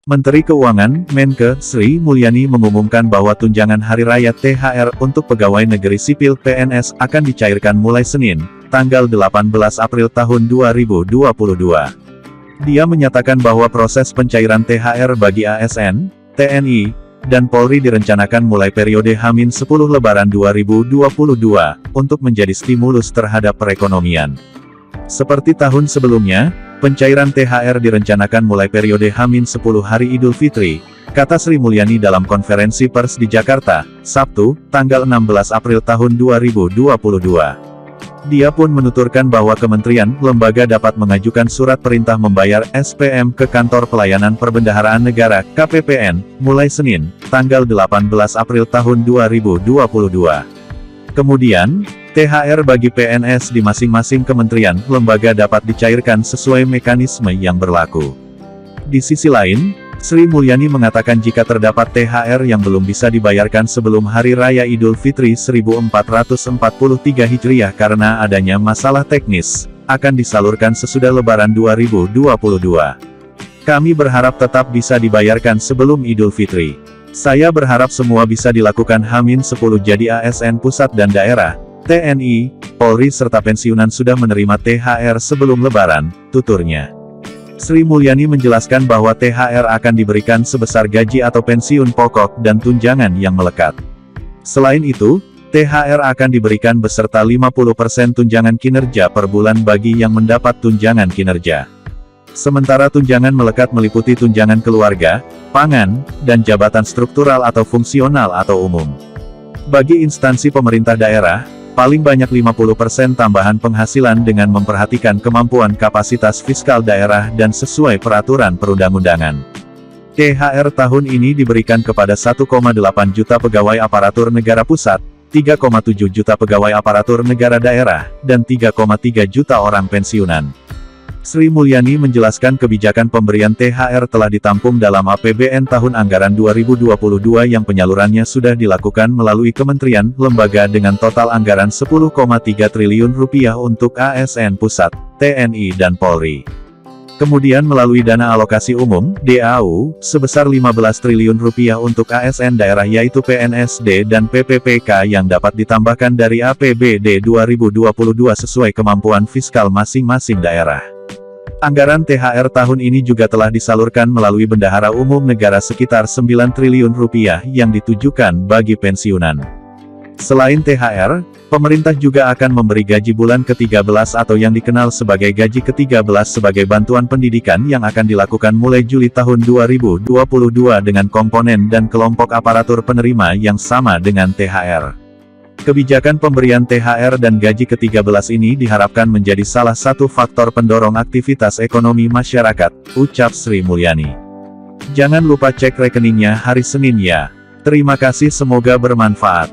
Menteri Keuangan, Menke, Sri Mulyani mengumumkan bahwa tunjangan Hari Raya THR untuk pegawai negeri sipil (PNS) akan dicairkan mulai Senin, tanggal 18 April tahun 2022. Dia menyatakan bahwa proses pencairan THR bagi ASN, TNI, dan Polri direncanakan mulai periode H-10 Lebaran 2022, untuk menjadi stimulus terhadap perekonomian. Seperti tahun sebelumnya, pencairan THR direncanakan mulai periode H-10 Hari Idul Fitri, kata Sri Mulyani dalam konferensi pers di Jakarta, Sabtu, tanggal 16 April tahun 2022. Dia pun menuturkan bahwa kementerian, lembaga dapat mengajukan surat perintah membayar SPM ke Kantor Pelayanan Perbendaharaan Negara, KPPN, mulai Senin, tanggal 18 April tahun 2022. Kemudian, THR bagi PNS di masing-masing kementerian, lembaga dapat dicairkan sesuai mekanisme yang berlaku. Di sisi lain, Sri Mulyani mengatakan jika terdapat THR yang belum bisa dibayarkan sebelum Hari Raya Idul Fitri 1443 Hijriah karena adanya masalah teknis, akan disalurkan sesudah Lebaran 2022. Kami berharap tetap bisa dibayarkan sebelum Idul Fitri. Saya berharap semua bisa dilakukan H-10 jadi ASN pusat dan daerah, TNI, Polri serta pensiunan sudah menerima THR sebelum Lebaran, tuturnya. Sri Mulyani menjelaskan bahwa THR akan diberikan sebesar gaji atau pensiun pokok dan tunjangan yang melekat. Selain itu, THR akan diberikan beserta 50% tunjangan kinerja per bulan bagi yang mendapat tunjangan kinerja. Sementara tunjangan melekat meliputi tunjangan keluarga, pangan, dan jabatan struktural atau fungsional atau umum. Bagi instansi pemerintah daerah, paling banyak 50% tambahan penghasilan dengan memperhatikan kemampuan kapasitas fiskal daerah dan sesuai peraturan perundang-undangan. THR tahun ini diberikan kepada 1,8 juta pegawai aparatur negara pusat, 3,7 juta pegawai aparatur negara daerah, dan 3,3 juta orang pensiunan. Sri Mulyani menjelaskan kebijakan pemberian THR telah ditampung dalam APBN tahun anggaran 2022 yang penyalurannya sudah dilakukan melalui kementerian, lembaga dengan total anggaran Rp10,3 triliun untuk ASN pusat, TNI dan Polri. Kemudian melalui dana alokasi umum, DAU, sebesar Rp15 triliun untuk ASN daerah yaitu PNSD dan PPPK yang dapat ditambahkan dari APBD 2022 sesuai kemampuan fiskal masing-masing daerah. Anggaran THR tahun ini juga telah disalurkan melalui Bendahara Umum Negara sekitar Rp9 triliun yang ditujukan bagi pensiunan. Selain THR, pemerintah juga akan memberi gaji bulan ke-13 atau yang dikenal sebagai gaji ke-13 sebagai bantuan pendidikan yang akan dilakukan mulai Juli tahun 2022 dengan komponen dan kelompok aparatur penerima yang sama dengan THR. Kebijakan pemberian THR dan gaji ke-13 ini diharapkan menjadi salah satu faktor pendorong aktivitas ekonomi masyarakat, ucap Sri Mulyani. Jangan lupa cek rekeningnya hari Senin ya. Terima kasih, semoga bermanfaat.